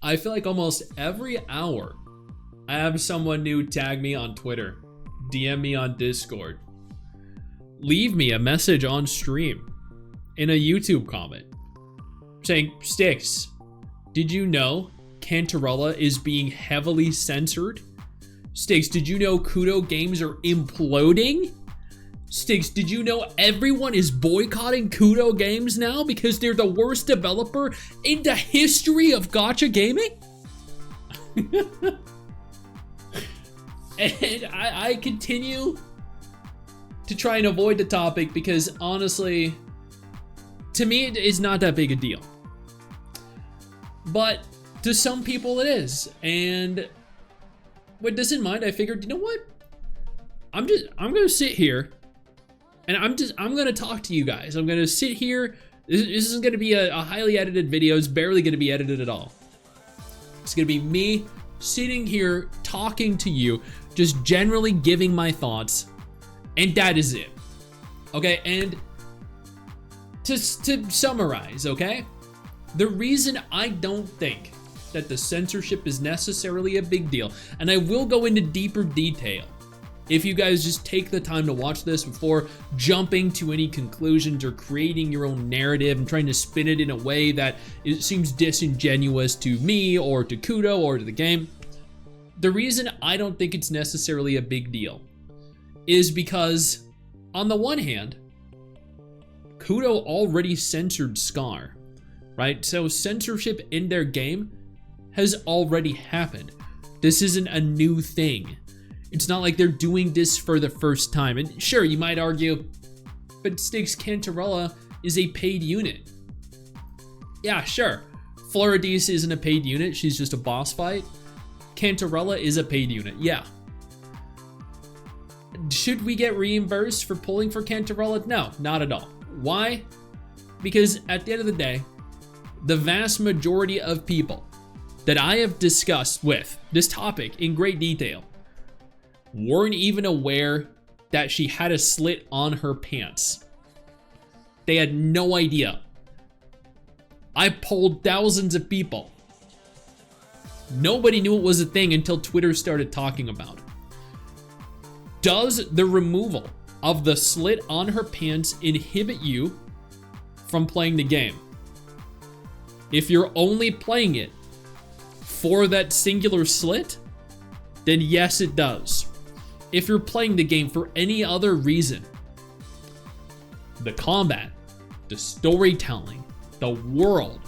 I feel like almost every hour I have someone new tag me on Twitter, DM me on Discord, leave me a message on stream, in a YouTube comment, saying, Stix, did you know Cantarella is being heavily censored? Stix, did you know Kudo games are imploding? Stix, did you know everyone is boycotting Kudo games now because they're the worst developer in the history of gacha gaming? And I continue to try and avoid the topic because honestly, to me, it is not that big a deal. But to some people it is. And with this in mind, I figured, you know what? I'm gonna sit here and I'm gonna talk to you guys. I'm gonna sit here. This isn't gonna be a highly edited video. It's barely gonna be edited at all. It's gonna be me sitting here talking to you, just generally giving my thoughts, and that is it. Okay, and to summarize, okay? The reason I don't think that the censorship is necessarily a big deal, and I will go into deeper detail if you guys just take the time to watch this before jumping to any conclusions or creating your own narrative and trying to spin it in a way that it seems disingenuous to me or to Kudo or to the game. The reason I don't think it's necessarily a big deal is because, on the one hand, Kudo already censored Scar, right? So censorship in their game has already happened. This isn't a new thing. It's not like they're doing this for the first time. And sure, you might argue, but Stix, Cantarella is a paid unit. Yeah, sure. Floridis isn't a paid unit, she's just a boss fight. Cantarella is a paid unit, yeah. Should we get reimbursed for pulling for Cantarella? No, not at all. Why? Because at the end of the day, the vast majority of people that I have discussed with this topic in great detail weren't even aware that she had a slit on her pants. They had no idea. I polled thousands of people. Nobody knew it was a thing until Twitter started talking about it. Does the removal of the slit on her pants inhibit you from playing the game? If you're only playing it for that singular slit, then yes, it does. If you're playing the game for any other reason, the combat, the storytelling, the world,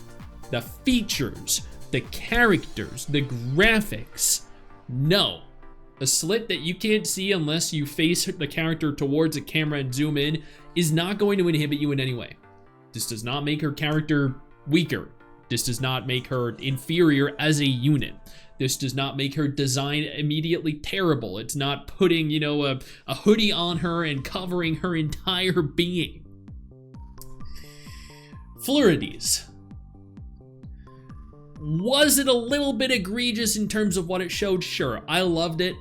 the features, the characters, the graphics, no. A slit that you can't see unless you face the character towards a camera and zoom in is not going to inhibit you in any way. This does not make her character weaker. This does not make her inferior as a unit. This does not make her design immediately terrible. It's not putting, a hoodie on her and covering her entire being. Floridis. Was it a little bit egregious in terms of what it showed? Sure, I loved it.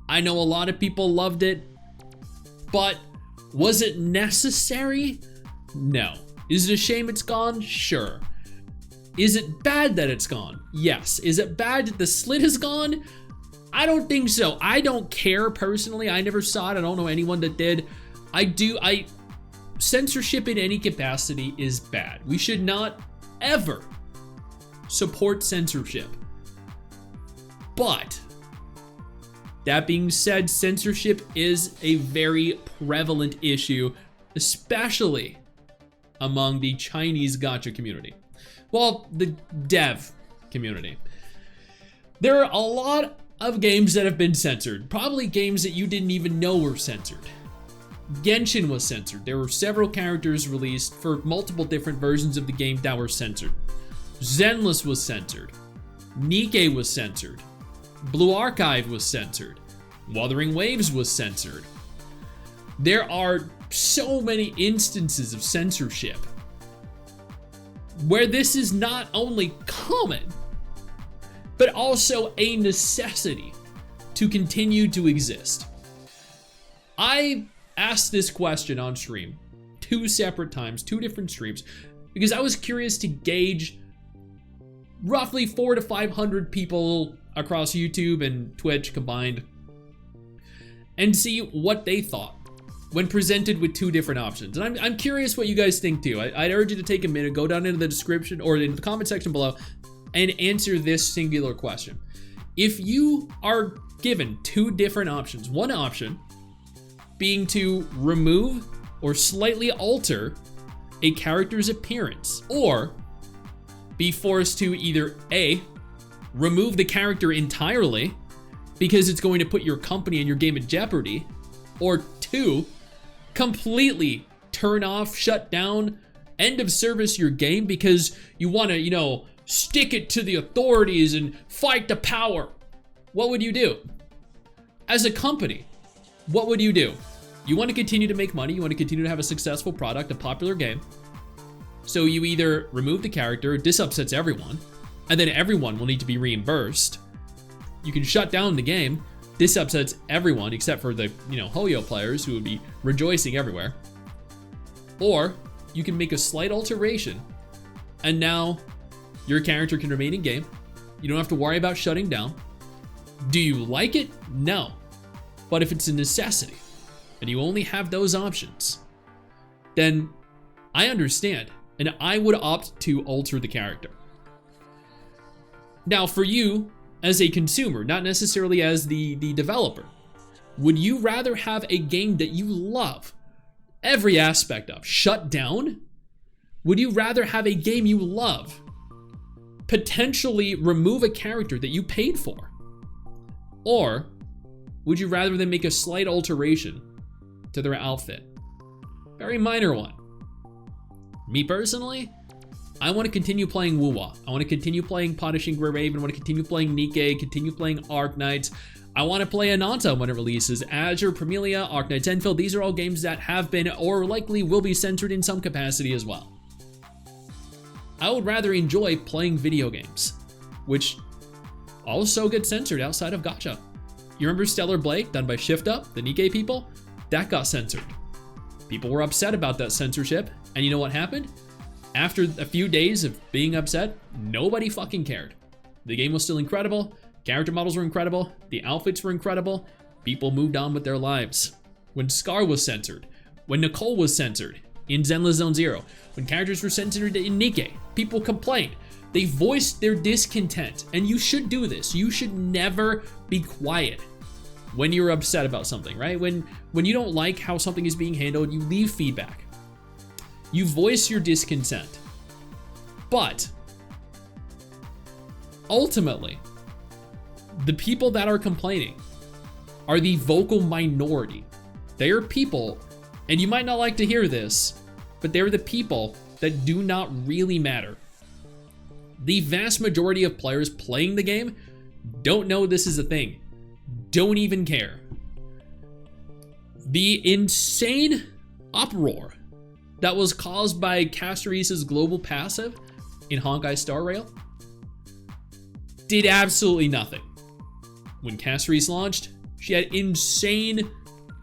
I know a lot of people loved it. But was it necessary? No. Is it a shame it's gone? Sure. Is it bad that it's gone? Yes. Is it bad that the slit is gone? I don't think so. I don't care personally. I never saw it. I don't know anyone that did. Censorship in any capacity is bad. We should not ever support censorship. But that being said, censorship is a very prevalent issue, especially among the Chinese gacha community. Well, the dev community. There are a lot of games that have been censored, probably games that you didn't even know were censored. Genshin was censored. There were several characters released for multiple different versions of the game that were censored. Zenless was censored. Nikke was censored. Blue Archive was censored. Wuthering Waves was censored. There are so many instances of censorship where this is not only common, but also a necessity to continue to exist. I asked this question on stream 2 separate times, 2 different streams, because I was curious to gauge roughly 400 to 500 people across YouTube and Twitch combined, and see what they thought when presented with two different options. And I'm curious what you guys think too. I'd urge you to take a minute, go down into the description or in the comment section below and answer this singular question. If you are given two different options, one option being to remove or slightly alter a character's appearance, or be forced to either A, remove the character entirely because it's going to put your company and your game in jeopardy, or two, completely turn off, shut down, end of service your game because you want to, stick it to the authorities and fight the power. What would you do? As a company, what would you do? You want to continue to make money, you want to continue to have a successful product, a popular game. So you either remove the character, this upsets everyone, and then everyone will need to be reimbursed. You can shut down the game, this upsets everyone except for the, Hoyo players who would be rejoicing everywhere. Or you can make a slight alteration, and now your character can remain in game. You don't have to worry about shutting down. Do you like it? No. But if it's a necessity, and you only have those options, then I understand, and I would opt to alter the character. Now, for you, as a consumer, not necessarily as the developer, would you rather have a game that you love every aspect of shut down? Would you rather have a game you love potentially remove a character that you paid for? Or would you rather than make a slight alteration to their outfit? Very minor one. Me personally, I want to continue playing Wuwa. I want to continue playing Punishing Gray Raven. I want to continue playing Nikke, continue playing Arknights. I want to play Ananta when it releases. Azure, Promelia, Arknights Enfield. These are all games that have been or likely will be censored in some capacity as well. I would rather enjoy playing video games, which also get censored outside of gacha. You remember Stellar Blade, done by Shift Up, the Nikke people? That got censored. People were upset about that censorship, and you know what happened? After a few days of being upset, nobody fucking cared. The game was still incredible, character models were incredible, the outfits were incredible, people moved on with their lives. When Scar was censored, when Nicole was censored in Zenless Zone Zero, when characters were censored in Nikke, people complained. They voiced their discontent, and you should do this. You should never be quiet when you're upset about something, right? When you don't like how something is being handled, you leave feedback. You voice your discontent. But ultimately, the people that are complaining are the vocal minority. They are people, and you might not like to hear this, but they're the people that do not really matter. The vast majority of players playing the game don't know this is a thing, don't even care. The insane uproar that was caused by Castorisa's global passive in Honkai Star Rail did absolutely nothing. When Castorisa launched, she had insane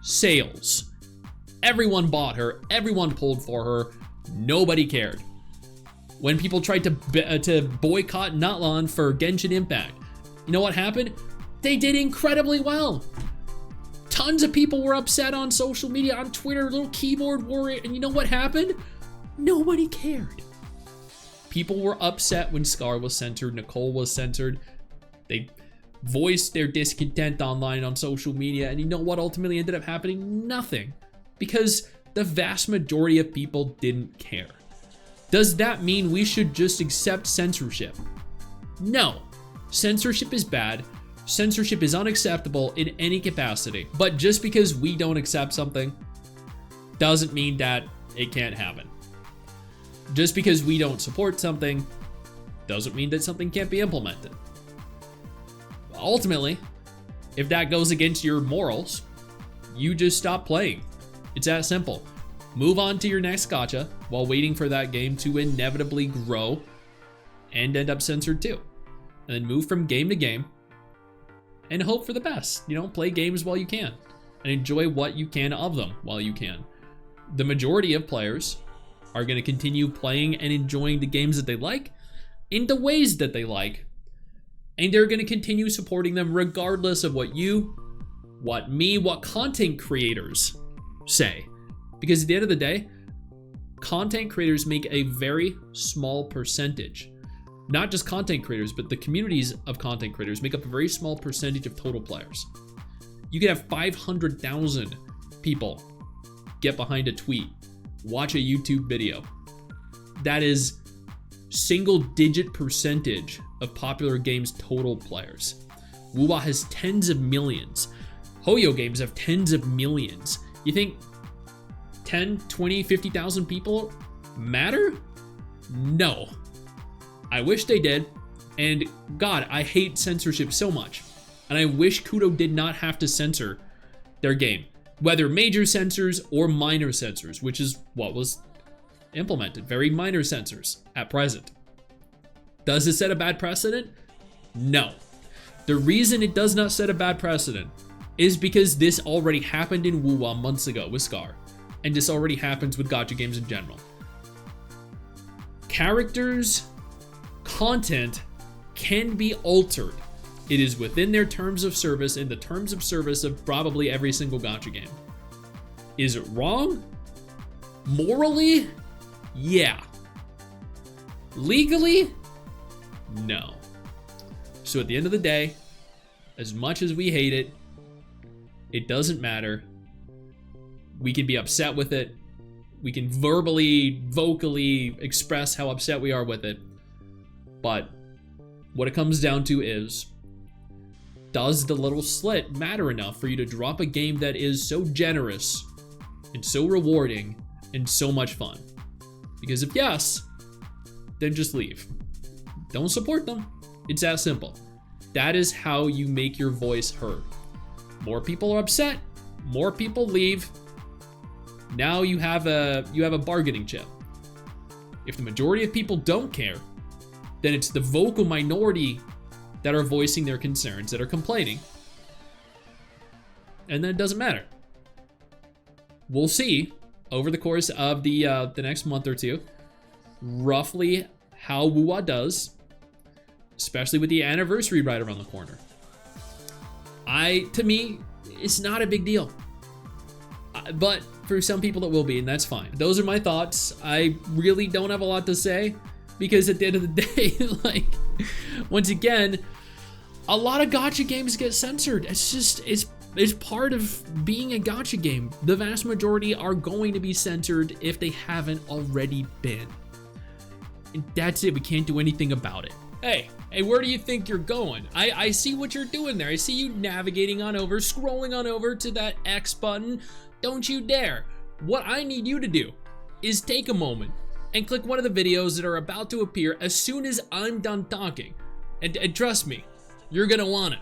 sales. Everyone bought her, everyone pulled for her, nobody cared. When people tried to boycott Natlan for Genshin Impact, you know what happened? They did incredibly well. Tons of people were upset on social media, on Twitter, little keyboard warrior, and you know what happened? Nobody cared. People were upset when Scar was censored, Nicole was censored. They voiced their discontent online on social media, and you know what ultimately ended up happening? Nothing. Because the vast majority of people didn't care. Does that mean we should just accept censorship? No. Censorship is bad. Censorship is unacceptable in any capacity. But just because we don't accept something doesn't mean that it can't happen. Just because we don't support something doesn't mean that something can't be implemented. Ultimately, if that goes against your morals, you just stop playing. It's that simple. Move on to your next gacha while waiting for that game to inevitably grow and end up censored too. And then move from game to game and hope for the best. Play games while you can and enjoy what you can of them while you can. The majority of players are going to continue playing and enjoying the games that they like, in the ways that they like. And they're going to continue supporting them regardless of what you, what me, what content creators say. Because at the end of the day, content creators make a very small percentage. Not just content creators, but the communities of content creators make up a very small percentage of total players. You could have 500,000 people get behind a tweet, watch a YouTube video. That is single-digit percentage of popular games' total players. Wuwa has tens of millions. Hoyo games have tens of millions. You think 10, 20, 50,000 people matter? No. I wish they did. And God, I hate censorship so much. And I wish Kudo did not have to censor their game. Whether major censors or minor censors, which is what was implemented. Very minor censors at present. Does it set a bad precedent? No. The reason it does not set a bad precedent is because this already happened in Wuwa months ago with Scar. And this already happens with gacha games in general. Characters, content can be altered. It is within their terms of service, in the terms of service of probably every single gacha game. Is it wrong? Morally? Yeah. Legally? No. So at the end of the day, as much as we hate it, it doesn't matter. We can be upset with it. We can verbally, vocally express how upset we are with it. But what it comes down to is, does the little slit matter enough for you to drop a game that is so generous and so rewarding and so much fun? Because if yes, then just leave. Don't support them. It's that simple. That is how you make your voice heard. More people are upset, more people leave. Now you have a bargaining chip. If the majority of people don't care, then it's the vocal minority that are voicing their concerns, that are complaining. And then it doesn't matter. We'll see over the course of the next month or two, roughly how Wuwa does, especially with the anniversary right around the corner. To me, it's not a big deal. But for some people it will be, and that's fine. Those are my thoughts. I really don't have a lot to say, because at the end of the day, like, once again, a lot of gacha games get censored. It's just, it's part of being a gacha game. The vast majority are going to be censored if they haven't already been. And that's it. We can't do anything about it. Hey, where do you think you're going? I see what you're doing there. I see you navigating on over, scrolling on over to that X button. Don't you dare. What I need you to do is take a moment and click one of the videos that are about to appear as soon as I'm done talking. And trust me, you're gonna want it.